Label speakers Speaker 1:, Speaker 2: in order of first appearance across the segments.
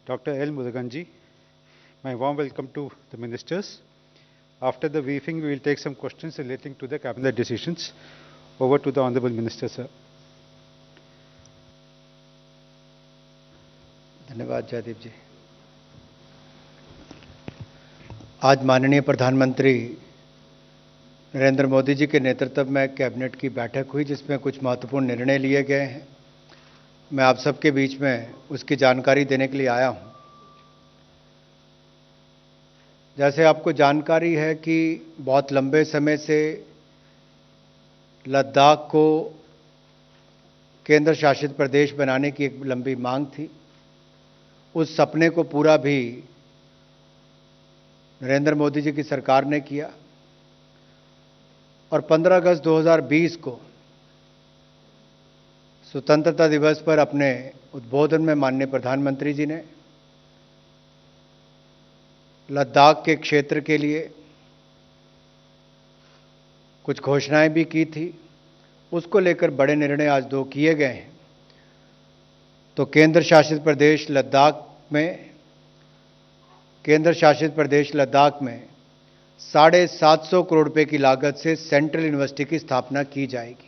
Speaker 1: Dr. L. Muruganji. My warm welcome to the ministers. After the briefing, we will take some questions relating to the cabinet decisions. Over to the Honorable Minister, sir.
Speaker 2: धन्यवाद जयदीप जी। आज माननीय प्रधानमंत्री नरेंद्र मोदी जी के नेतृत्व में cabinet की बैठक हुई जिसमें कुछ महत्वपूर्ण निर्णय लिए गए हैं। मैं आप सबके बीच में उसकी जानकारी देने के लिए आया हूं। जैसे आपको जानकारी है कि बहुत लंबे समय से लद्दाख को केंद्र शासित प्रदेश बनाने की एक लंबी मांग थी। उस सपने को पूरा भी नरेंद्र मोदी जी की सरकार ने किया और 15 अगस्त 2020 को स्वतंत्रता दिवस पर अपने उद्बोधन में माननीय प्रधानमंत्री जी ने लद्दाख के क्षेत्र के लिए कुछ घोषणाएं भी की थी। उसको लेकर बड़े निर्णय आज दो किए गए हैं। तो केंद्र शासित प्रदेश लद्दाख में 750 करोड़ रुपए की लागत से सेंट्रल यूनिवर्सिटी की स्थापना की जाएगी।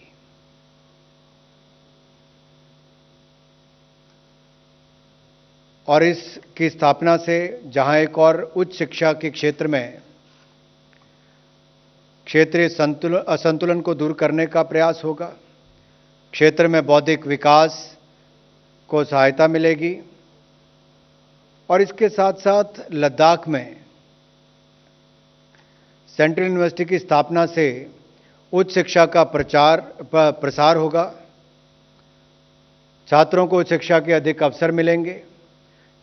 Speaker 2: और इसकी स्थापना से जहां एक और उच्च शिक्षा के क्षेत्र में क्षेत्रीय असंतुलन को दूर करने का प्रयास होगा, क्षेत्र में बौद्धिक विकास को सहायता मिलेगी और इसके साथ साथ लद्दाख में सेंट्रल यूनिवर्सिटी की स्थापना से उच्च शिक्षा का प्रसार होगा, छात्रों को उच्च शिक्षा के अधिक अवसर मिलेंगे।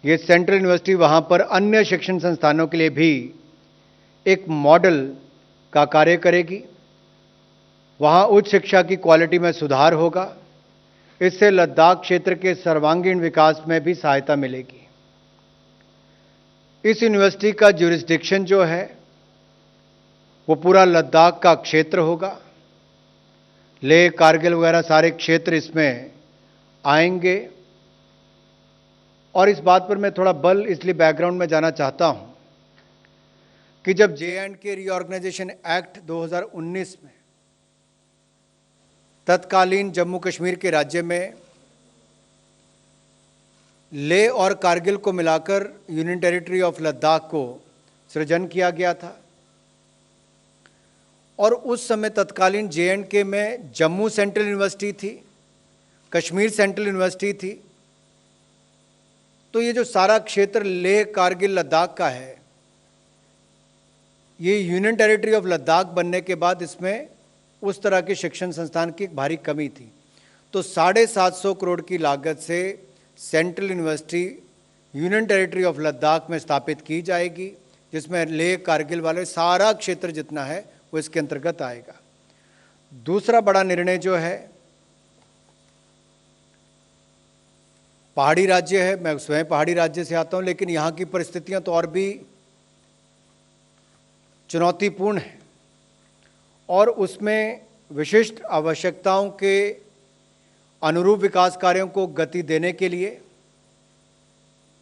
Speaker 2: ये सेंट्रल यूनिवर्सिटी वहां पर अन्य शिक्षण संस्थानों के लिए भी एक मॉडल का कार्य करेगी। वहां उच्च शिक्षा की क्वालिटी में सुधार होगा। इससे लद्दाख क्षेत्र के सर्वांगीण विकास में भी सहायता मिलेगी। इस यूनिवर्सिटी का ज्यूरिसडिक्शन जो है वो पूरा लद्दाख का क्षेत्र होगा। लेह, कारगिल वगैरह सारे क्षेत्र इसमें आएंगे। और इस बात पर मैं थोड़ा बल इसलिए बैकग्राउंड में जाना चाहता हूं कि जब J&K रीऑर्गेनाइजेशन एक्ट 2019 में तत्कालीन जम्मू कश्मीर के राज्य में लेह और कारगिल को मिलाकर यूनियन टेरिटरी ऑफ लद्दाख को सृजन किया गया था और उस समय तत्कालीन J&K में जम्मू सेंट्रल यूनिवर्सिटी थी, कश्मीर सेंट्रल यूनिवर्सिटी थी। तो ये जो सारा क्षेत्र लेह, कारगिल, लद्दाख का है, ये यूनियन टेरिटरी ऑफ लद्दाख बनने के बाद इसमें उस तरह के शिक्षण संस्थान की एक भारी कमी थी। तो 750 करोड़ की लागत से central university union territory of Ladakh में स्थापित की जाएगी, जिसमें लेह, कारगिल वाले सारा क्षेत्र जितना है वो इसके अंतर्गत आएगा। दूसरा बड़ा निर्णय जो है, पहाड़ी राज्य है। मैं स्वयं पहाड़ी राज्य से आता हूं, लेकिन यहां की परिस्थितियां तो और भी चुनौतीपूर्ण हैं और उसमें विशिष्ट आवश्यकताओं के अनुरूप विकास कार्यों को गति देने के लिए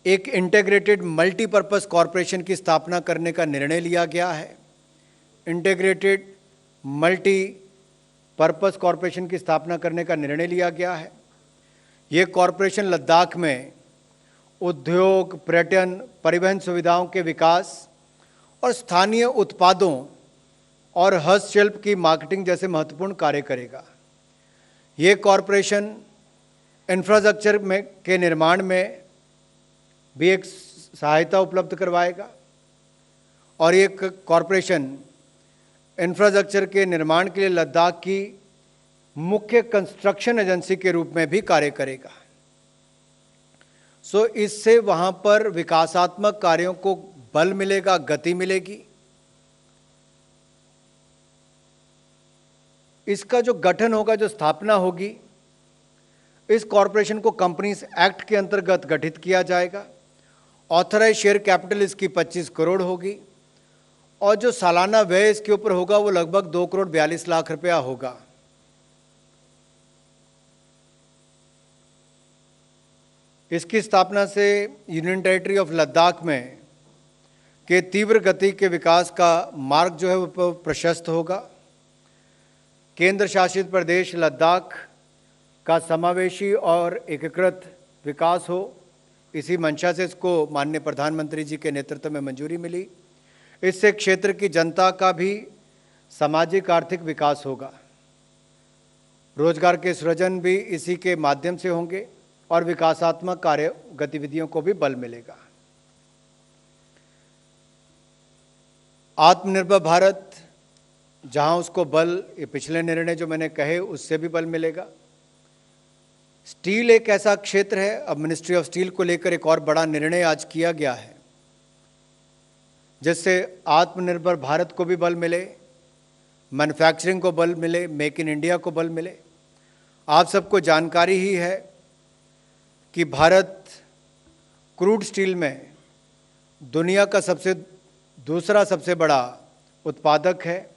Speaker 2: एक इंटीग्रेटेड मल्टीपर्पस कॉरपोरेशन की स्थापना करने का निर्णय लिया गया है। इंटीग्रेटेड मल्टीपर्पस कॉरपोरेशन की स्थापना करने का निर्णय लिया गया है। ये कॉरपोरेशन लद्दाख में उद्योग, पर्यटन, परिवहन सुविधाओं के विकास और स्थानीय उत्पादों और हस्तशिल्प की मार्केटिंग जैसे महत्वपूर्ण कार्य करेगा। ये कॉरपोरेशन इंफ्रास्ट्रक्चर के निर्माण में भी एक सहायता उपलब्ध करवाएगा और ये कॉरपोरेशन इंफ्रास्ट्रक्चर के निर्माण के लिए लद्दाख की मुख्य कंस्ट्रक्शन एजेंसी के रूप में भी कार्य करेगा। सो इससे वहां पर विकासात्मक कार्यों को बल मिलेगा, गति मिलेगी। इसका जो गठन होगा, जो स्थापना होगी, इस कॉरपोरेशन को कंपनीज एक्ट के अंतर्गत गठित किया जाएगा। ऑथराइज शेयर कैपिटल इसकी 25 करोड़ होगी और जो सालाना व्यय इसके ऊपर होगा वो लगभग 2 करोड़ 42 लाख रुपया होगा। इसकी स्थापना से यूनियन टेरिटरी ऑफ लद्दाख में के तीव्र गति के विकास का मार्ग जो है वो प्रशस्त होगा। केंद्र शासित प्रदेश लद्दाख का समावेशी और एकीकृत विकास हो, इसी मंशा से इसको माननीय प्रधानमंत्री जी के नेतृत्व में मंजूरी मिली। इससे क्षेत्र की जनता का भी सामाजिक आर्थिक विकास होगा, रोजगार के सृजन भी इसी के माध्यम से होंगे और विकासात्मक कार्य गतिविधियों को भी बल मिलेगा। आत्मनिर्भर भारत जहां उसको बल, ये पिछले निर्णय जो मैंने कहे उससे भी बल मिलेगा। स्टील एक ऐसा क्षेत्र है, अब मिनिस्ट्री ऑफ स्टील को लेकर एक और बड़ा निर्णय आज किया गया है, जिससे आत्मनिर्भर भारत को भी बल मिले, मैन्युफैक्चरिंग को बल मिले, मेक इन इंडिया को बल मिले। आप सबको जानकारी ही है कि भारत क्रूड स्टील में दुनिया का दूसरा सबसे बड़ा उत्पादक है,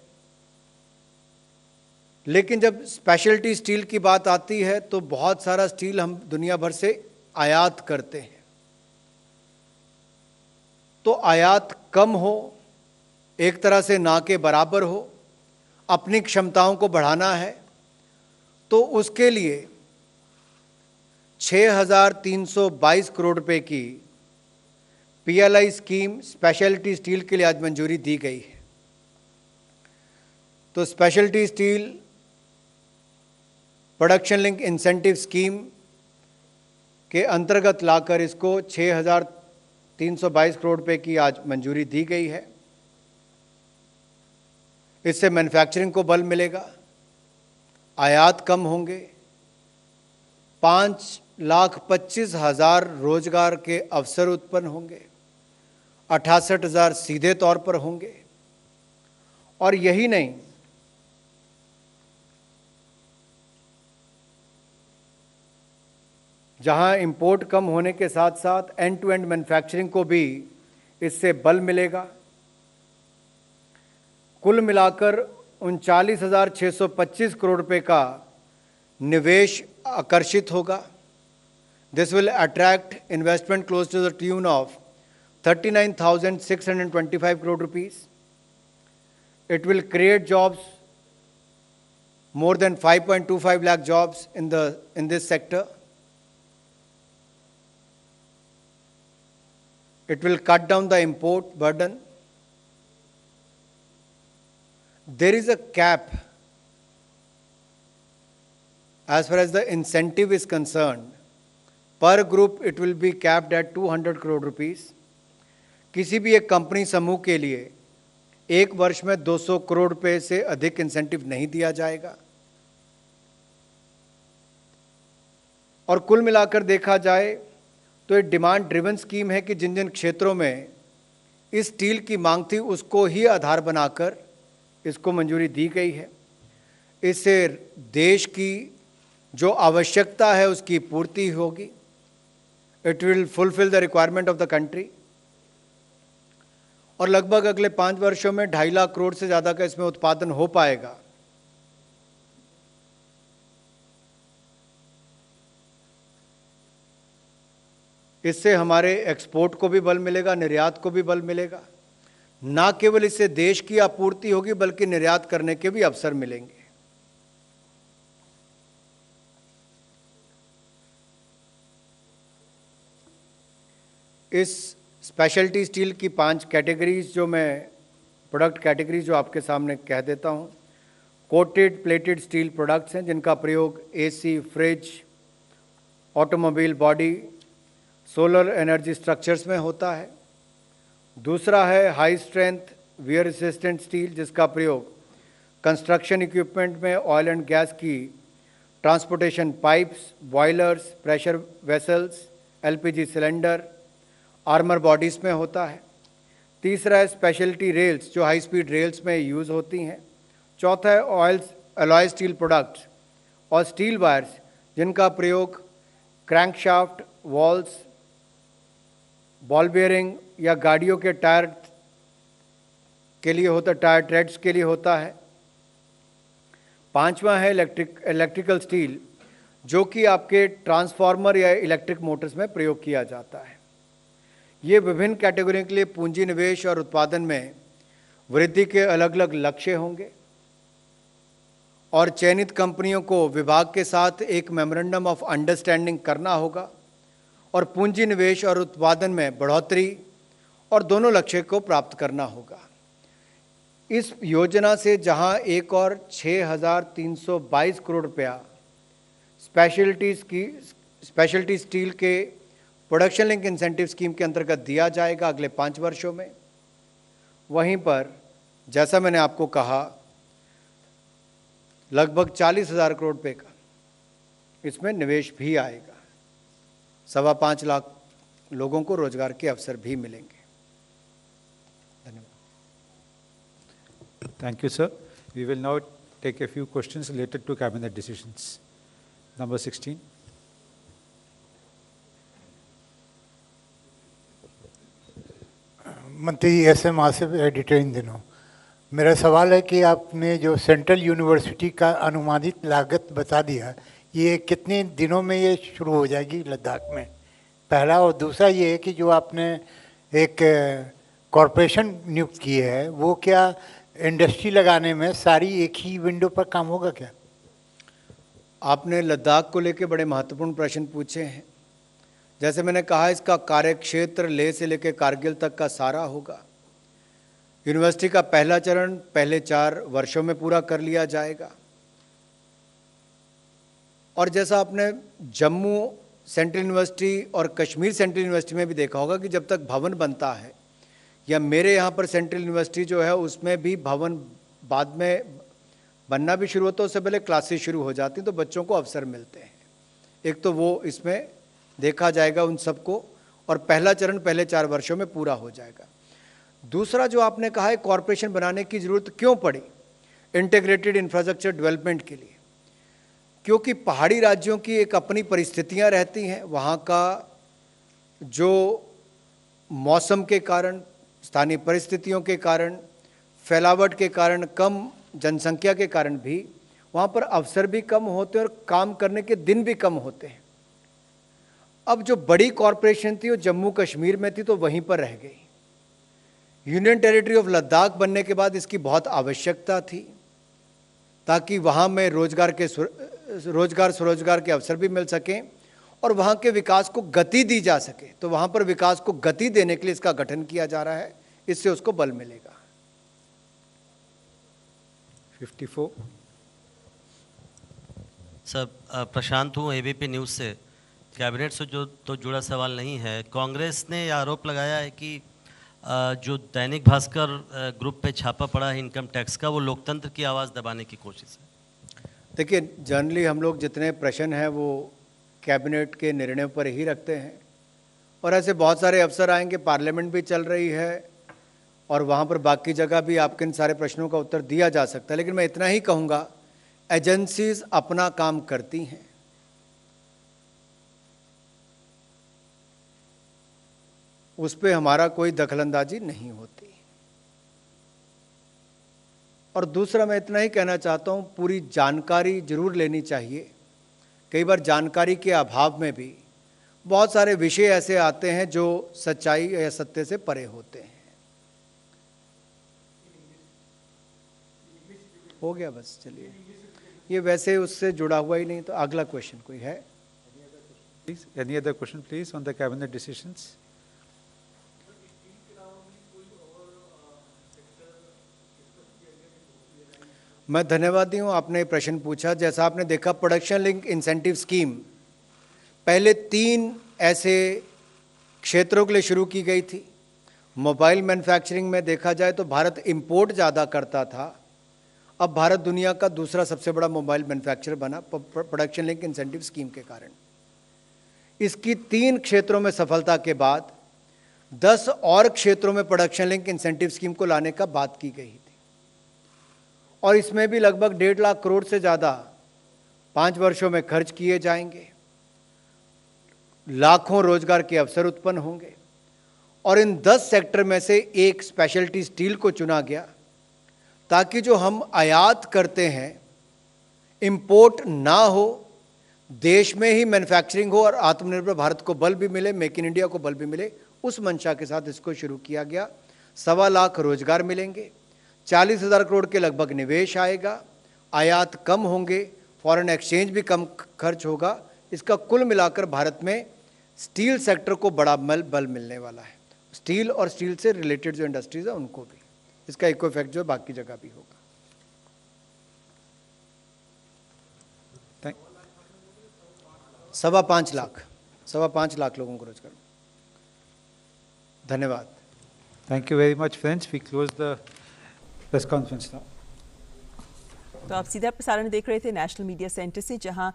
Speaker 2: लेकिन जब स्पेशलिटी स्टील की बात आती है तो बहुत सारा स्टील हम दुनिया भर से आयात करते हैं। तो आयात कम हो, एक तरह से ना के बराबर हो, अपनी क्षमताओं को बढ़ाना है, तो उसके लिए 6,322 करोड़ रुपए की पीएलआई स्कीम स्पेशलिटी स्टील के लिए आज मंजूरी दी गई है। तो speciality steel production link incentive scheme के अंतर्गत लाकर इसको 6,322 करोड़ रुपए की आज मंजूरी दी गई है। इससे मैन्युफैक्चरिंग को बल मिलेगा, आयात कम होंगे, 5,25,000 रोजगार के अवसर उत्पन्न होंगे, 68,000 सीधे तौर पर होंगे। और यही नहीं, जहां इंपोर्ट कम होने के साथ साथ एंड टू एंड मैन्युफैक्चरिंग को भी इससे बल मिलेगा। कुल मिलाकर 39,625 करोड़ रुपए का निवेश आकर्षित होगा। This will attract investment close to the tune of 39,625 crore rupees. It will create jobs, more than 5.25 lakh jobs in this sector. It will cut down the import burden. There is a cap as far as the incentive is concerned. Per group it will be capped at 200 crore rupees. किसी भी एक company समूह के लिए एक वर्ष में 200 करोड़ रुपए से अधिक इंसेंटिव नहीं दिया जाएगा। और कुल मिलाकर देखा जाए तो ये डिमांड ड्रिवन स्कीम है कि जिन जिन क्षेत्रों में इस स्टील की मांग थी उसको ही आधार बनाकर इसको मंजूरी दी गई है। इससे देश की जो आवश्यकता है उसकी पूर्ति होगी। It will fulfil the requirement of the country. और लगभग अगले 5 वर्षों में 2.5 लाख करोड़ से ज़्यादा का इसमें उत्पादन हो पाएगा। इससे हमारे एक्सपोर्ट को भी बल मिलेगा, निर्यात को भी बल मिलेगा। ना केवल इससे देश की आपूर्ति होगी बल्कि निर्यात करने के भी अवसर मिलेंगे। इस स्पेशलिटी स्टील की 5 कैटेगरीज जो मैं प्रोडक्ट कैटेगरीज जो आपके सामने कह देता हूं। कोटेड प्लेटेड स्टील प्रोडक्ट्स हैं जिनका प्रयोग AC, fridge, automobile body, solar energy structures में होता है। दूसरा है high strength wear resistant steel जिसका प्रयोग कंस्ट्रक्शन इक्विपमेंट में ऑयल एंड गैस की transportation pipes, boilers, pressure vessels, LPG cylinder, armour bodies में होता है। तीसरा है स्पेशलिटी रेल्स जो हाई स्पीड रेल्स में यूज़ होती हैं। चौथा है अलॉय स्टील प्रोडक्ट्स और स्टील वायर्स जिनका प्रयोग क्रैंकशाफ्ट, वॉल्स, बॉल बेयरिंग या गाड़ियों के टायर के लिए होता, टायर ट्रेड्स के लिए होता है। पांचवा है इलेक्ट्रिकल स्टील जो कि आपके ट्रांसफार्मर या इलेक्ट्रिक मोटर्स में प्रयोग किया जाता है। ये विभिन्न कैटेगरियों के लिए पूंजी निवेश और उत्पादन में वृद्धि के अलग अलग लक्ष्य होंगे और चयनित कंपनियों को विभाग के साथ एक मेमोरेंडम ऑफ अंडरस्टैंडिंग करना होगा और पूंजी निवेश और उत्पादन में बढ़ोतरी और दोनों लक्ष्य को प्राप्त करना होगा। इस योजना से जहां एक और 6,322 करोड़ रुपया स्पेशलिटी स्टील के प्रोडक्शन लिंक इंसेंटिव स्कीम के अंतर्गत दिया जाएगा अगले 5 वर्षों में, वहीं पर जैसा मैंने आपको कहा लगभग 40,000 करोड़ रुपये का इसमें निवेश भी आएगा। 5.25 लाख लोगों को रोजगार के अवसर भी मिलेंगे। धन्यवाद।
Speaker 1: Thank you, sir. We will now take a few questions related to cabinet decisions. Number 16.
Speaker 3: मंत्री एस.एम. आसिफ, एडिटर इन दिनों। मेरा सवाल है कि आपने जो सेंट्रल यूनिवर्सिटी का अनुमानित लागत बता दिया, ये कितने दिनों में ये शुरू हो जाएगी लद्दाख में, पहला। और दूसरा ये है कि जो आपने एक कॉरपोरेशन नियुक्त की है, वो क्या इंडस्ट्री लगाने में सारी एक ही विंडो पर काम होगा क्या?
Speaker 2: आपने लद्दाख को लेकर बड़े महत्वपूर्ण प्रश्न पूछे हैं। जैसे मैंने कहा, इसका कार्यक्षेत्र लेह से लेकर कारगिल तक का सारा होगा। यूनिवर्सिटी का पहला चरण पहले 4 वर्षों में पूरा कर लिया जाएगा। और जैसा आपने जम्मू सेंट्रल यूनिवर्सिटी और कश्मीर सेंट्रल यूनिवर्सिटी में भी देखा होगा कि जब तक भवन बनता है, या मेरे यहाँ पर सेंट्रल यूनिवर्सिटी जो है उसमें भी भवन बाद में बनना भी शुरू होता है, उससे पहले क्लासेस शुरू हो जाती हैं, तो बच्चों को अवसर मिलते हैं। एक तो वो इसमें देखा जाएगा उन सबको, और पहला चरण पहले 4 वर्षों में पूरा हो जाएगा। दूसरा जो आपने कहा है, कॉरपोरेशन बनाने की ज़रूरत क्यों पड़ी इंटीग्रेटेड इंफ्रास्ट्रक्चर डेवलपमेंट के लिए? क्योंकि पहाड़ी राज्यों की एक अपनी परिस्थितियां रहती हैं। वहाँ का जो मौसम के कारण, स्थानीय परिस्थितियों के कारण, फैलावट के कारण, कम जनसंख्या के कारण भी वहाँ पर अवसर भी कम होते हैं और काम करने के दिन भी कम होते हैं। अब जो बड़ी कॉरपोरेशन थी वो जम्मू कश्मीर में थी, तो वहीं पर रह गई। यूनियन टेरिटरी ऑफ लद्दाख बनने के बाद इसकी बहुत आवश्यकता थी, ताकि वहाँ में रोजगार स्वरोजगार के अवसर भी मिल सकें और वहाँ के विकास को गति दी जा सके। तो वहाँ पर विकास को गति देने के लिए इसका गठन किया जा रहा है, इससे उसको बल मिलेगा।
Speaker 1: 54.
Speaker 4: सर, प्रशांत हूँ एबीपी न्यूज़ से। कैबिनेट से जो तो जुड़ा सवाल नहीं है। कांग्रेस ने आरोप लगाया है कि जो दैनिक भास्कर ग्रुप पे छापा पड़ा है इनकम टैक्स का, वो लोकतंत्र की आवाज़ दबाने की कोशिश है।
Speaker 2: देखिए, जनरली हम लोग जितने प्रश्न हैं वो कैबिनेट के निर्णय पर ही रखते हैं, और ऐसे बहुत सारे अवसर आएंगे। पार्लियामेंट भी चल रही है और वहाँ पर बाकी जगह भी आपके इन सारे प्रश्नों का उत्तर दिया जा सकता है। लेकिन मैं इतना ही कहूँगा, एजेंसीज अपना काम करती हैं। उस पर हमारा कोई दखलंदाजी नहीं होती। और दूसरा मैं इतना ही कहना चाहता हूँ, पूरी जानकारी जरूर लेनी चाहिए। कई बार जानकारी के अभाव में भी बहुत सारे विषय ऐसे आते हैं जो सच्चाई या सत्य से परे होते हैं। हो गया बस, चलिए। ये वैसे उससे जुड़ा हुआ ही नहीं, तो अगला क्वेश्चन कोई है?
Speaker 1: Please, any other question, please, on the cabinet decisions?
Speaker 2: मैं धन्यवादी हूँ, आपने प्रश्न पूछा। जैसा आपने देखा, प्रोडक्शन लिंक इंसेंटिव स्कीम पहले 3 ऐसे क्षेत्रों के लिए शुरू की गई थी। मोबाइल मैन्युफैक्चरिंग में देखा जाए तो भारत इंपोर्ट ज़्यादा करता था। अब भारत दुनिया का दूसरा सबसे बड़ा मोबाइल मैन्युफैक्चरर बना प्रोडक्शन लिंक इंसेंटिव स्कीम के कारण। इसकी 3 क्षेत्रों में सफलता के बाद 10 और क्षेत्रों में प्रोडक्शन लिंक इंसेंटिव स्कीम को लाने का बात की गई थी, और इसमें भी लगभग 1.5 लाख करोड़ से ज़्यादा 5 वर्षों में खर्च किए जाएंगे। लाखों रोजगार के अवसर उत्पन्न होंगे, और इन 10 सेक्टर में से एक स्पेशलिटी स्टील को चुना गया, ताकि जो हम आयात करते हैं इंपोर्ट ना हो, देश में ही मैन्युफैक्चरिंग हो और आत्मनिर्भर भारत को बल भी मिले, मेक इन इंडिया को बल भी मिले, उस मंशा के साथ इसको शुरू किया गया। 1.25 लाख रोजगार मिलेंगे, 40,000 करोड़ के लगभग निवेश आएगा, आयात कम होंगे, फॉरेन एक्सचेंज भी कम खर्च होगा। इसका कुल मिलाकर भारत में स्टील सेक्टर को बड़ा बल मिलने वाला है। स्टील और स्टील से रिलेटेड जो इंडस्ट्रीज है उनको भी इसका इको इफेक्ट जो है बाकी जगह भी होगा। 5.25 लाख, 5.25 लाख लोगों को रोजगार। धन्यवाद।
Speaker 1: Thank you very much, friends. We close the press conference now.
Speaker 5: तो आप सीधा प्रसारण देख रहे थे नेशनल मीडिया सेंटर से, जहां